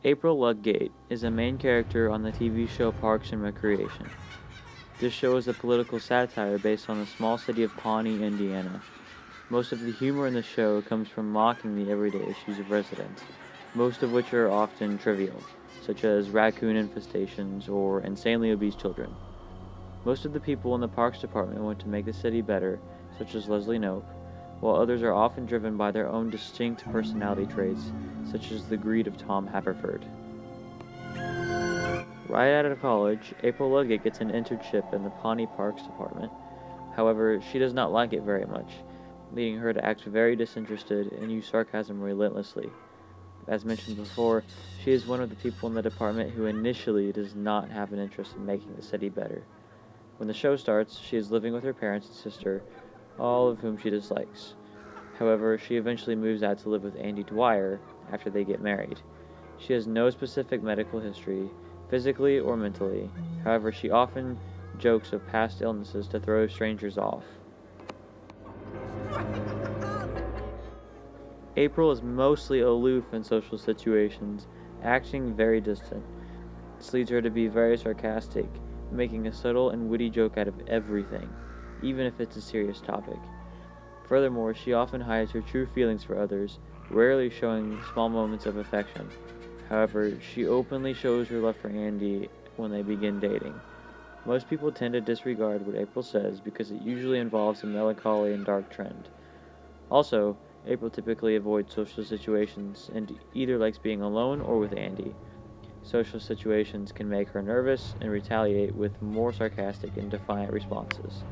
April Ludgate is a main character on the TV show Parks and Recreation. This show is a political satire based on the small city of Pawnee, Indiana. Most of the humor in the show comes from mocking the everyday issues of residents, most of which are often trivial, such as raccoon infestations or insanely obese children. Most of the people in the Parks Department want to make the city better, such as Leslie Knope, while others are often driven by their own distinct personality traits, such as the greed of Tom Haverford. Right out of college, April Ludgate gets an internship in the Pawnee Parks Department. However, she does not like it very much, leading her to act very disinterested and use sarcasm relentlessly. As mentioned before, she is one of the people in the department who initially does not have an interest in making the city better. When the show starts, she is living with her parents and sister, all of whom she dislikes. However, she eventually moves out to live with Andy Dwyer after they get married. She has no specific medical history, physically or mentally. However, she often jokes of past illnesses to throw strangers off. April is mostly aloof in social situations, acting very distant. This leads her to be very sarcastic, making a subtle and witty joke out of everything, even if it's a serious topic. Furthermore, she often hides her true feelings for others, rarely showing small moments of affection. However, she openly shows her love for Andy when they begin dating. Most people tend to disregard what April says because it usually involves a melancholy and dark trend. Also, April typically avoids social situations and either likes being alone or with Andy. Social situations can make her nervous and retaliate with more sarcastic and defiant responses.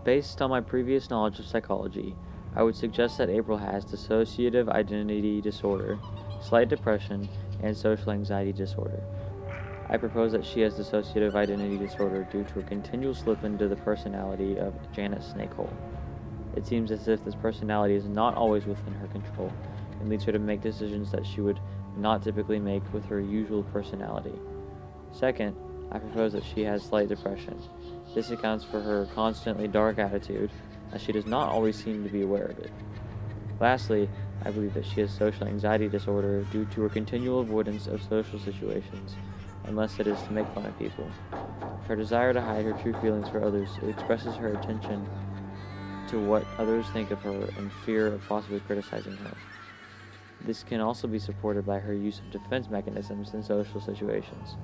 Based on my previous knowledge of psychology, I would suggest that April has dissociative identity disorder, slight depression, and social anxiety disorder. I propose that she has dissociative identity disorder due to a continual slip into the personality of Janet Snakehole. It seems as if this personality is not always within her control and leads her to make decisions that she would not typically make with her usual personality. Second, I propose that she has slight depression. This accounts for her constantly dark attitude, as she does not always seem to be aware of it. Lastly, I believe that she has social anxiety disorder due to her continual avoidance of social situations, unless it is to make fun of people. Her desire to hide her true feelings for others expresses her attention to what others think of her and fear of possibly criticizing her. This can also be supported by her use of defense mechanisms in social situations.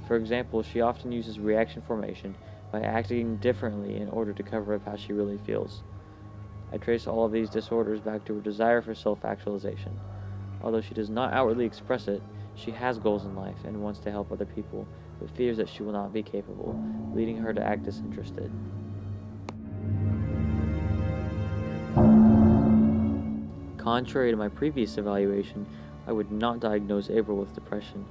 For example, she often uses reaction formation by acting differently in order to cover up how she really feels. I trace all of these disorders back to her desire for self-actualization. Although she does not outwardly express it, she has goals in life and wants to help other people, but fears that she will not be capable, leading her to act disinterested. Contrary to my previous evaluation, I would not diagnose April with depression.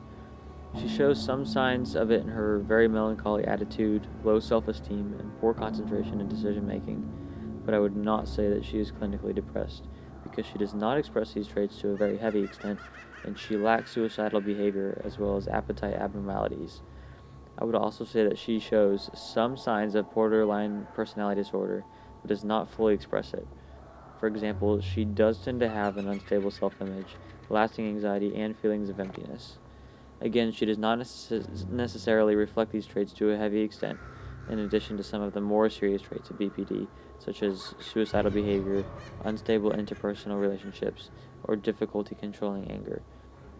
She shows some signs of it in her very melancholy attitude, low self-esteem, and poor concentration and decision-making, but I would not say that she is clinically depressed, because she does not express these traits to a very heavy extent, and she lacks suicidal behavior as well as appetite abnormalities. I would also say that she shows some signs of borderline personality disorder, but does not fully express it. For example, she does tend to have an unstable self-image, lasting anxiety, and feelings of emptiness. Again, she does not necessarily reflect these traits to a heavy extent, in addition to some of the more serious traits of BPD, such as suicidal behavior, unstable interpersonal relationships, or difficulty controlling anger.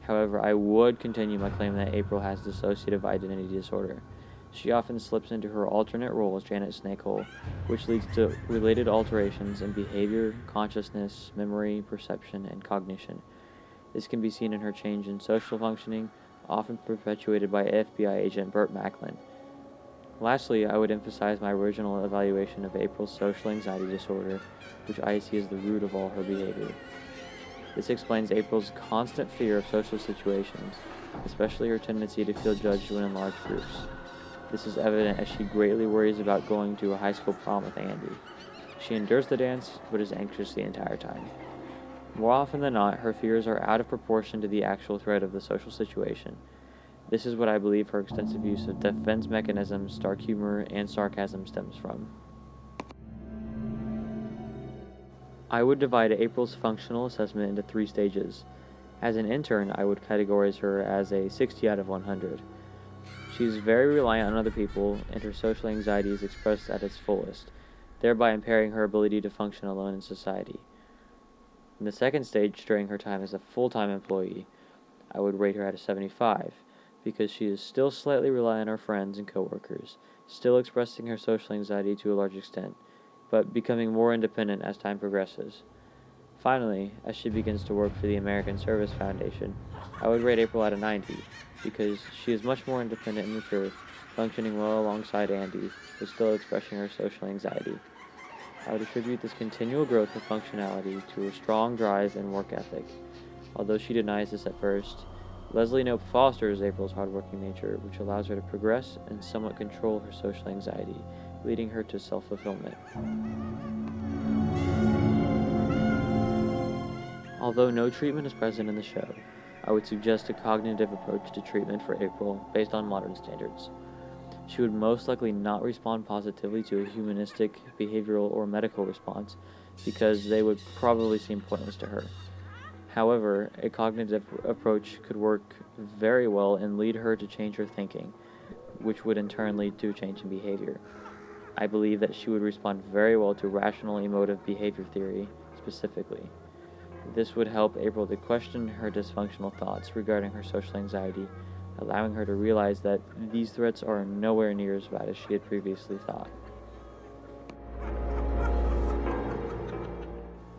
However, I would continue my claim that April has dissociative identity disorder. She often slips into her alternate role as Janet Snakehole, which leads to related alterations in behavior, consciousness, memory, perception, and cognition. This can be seen in her change in social functioning, often perpetuated by FBI agent Burt Macklin. Lastly, I would emphasize my original evaluation of April's social anxiety disorder, which I see as the root of all her behavior. This explains April's constant fear of social situations, especially her tendency to feel judged when in large groups. This is evident as she greatly worries about going to a high school prom with Andy. She endures the dance, but is anxious the entire time. More often than not, her fears are out of proportion to the actual threat of the social situation. This is what I believe her extensive use of defense mechanisms, dark humor, and sarcasm stems from. I would divide April's functional assessment into 3 stages. As an intern, I would categorize her as a 60 out of 100. She's very reliant on other people, and her social anxiety is expressed at its fullest, thereby impairing her ability to function alone in society. In the second stage, during her time as a full-time employee, I would rate her at a 75, because she is still slightly reliant on her friends and coworkers, still expressing her social anxiety to a large extent, but becoming more independent as time progresses. Finally, as she begins to work for the American Service Foundation, I would rate April at a 90, because she is much more independent and mature, functioning well alongside Andy, but still expressing her social anxiety. I would attribute this continual growth of functionality to her strong drive and work ethic. Although she denies this at first, Leslie Knope fosters April's hardworking nature, which allows her to progress and somewhat control her social anxiety, leading her to self-fulfillment. Although no treatment is present in the show, I would suggest a cognitive approach to treatment for April based on modern standards. She would most likely not respond positively to a humanistic, behavioral, or medical response because they would probably seem pointless to her. However, a cognitive approach could work very well and lead her to change her thinking, which would in turn lead to a change in behavior. I believe that she would respond very well to rational emotive behavior theory specifically. This would help April to question her dysfunctional thoughts regarding her social anxiety, allowing her to realize that these threats are nowhere near as bad as she had previously thought.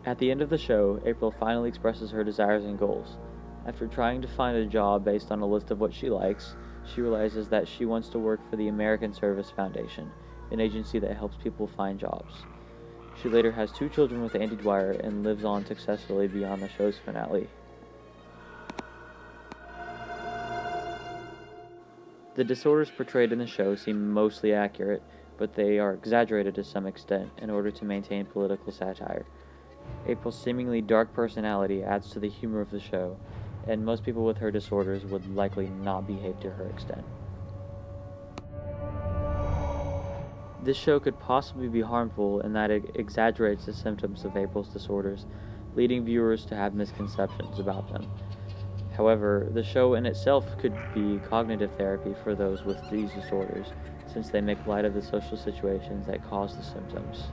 At the end of the show, April finally expresses her desires and goals. After trying to find a job based on a list of what she likes, she realizes that she wants to work for the American Service Foundation, an agency that helps people find jobs. She later has 2 children with Andy Dwyer and lives on successfully beyond the show's finale. The disorders portrayed in the show seem mostly accurate, but they are exaggerated to some extent in order to maintain political satire. April's seemingly dark personality adds to the humor of the show, and most people with her disorders would likely not behave to her extent. This show could possibly be harmful in that it exaggerates the symptoms of April's disorders, leading viewers to have misconceptions about them. However, the show in itself could be cognitive therapy for those with these disorders, since they make light of the social situations that cause the symptoms.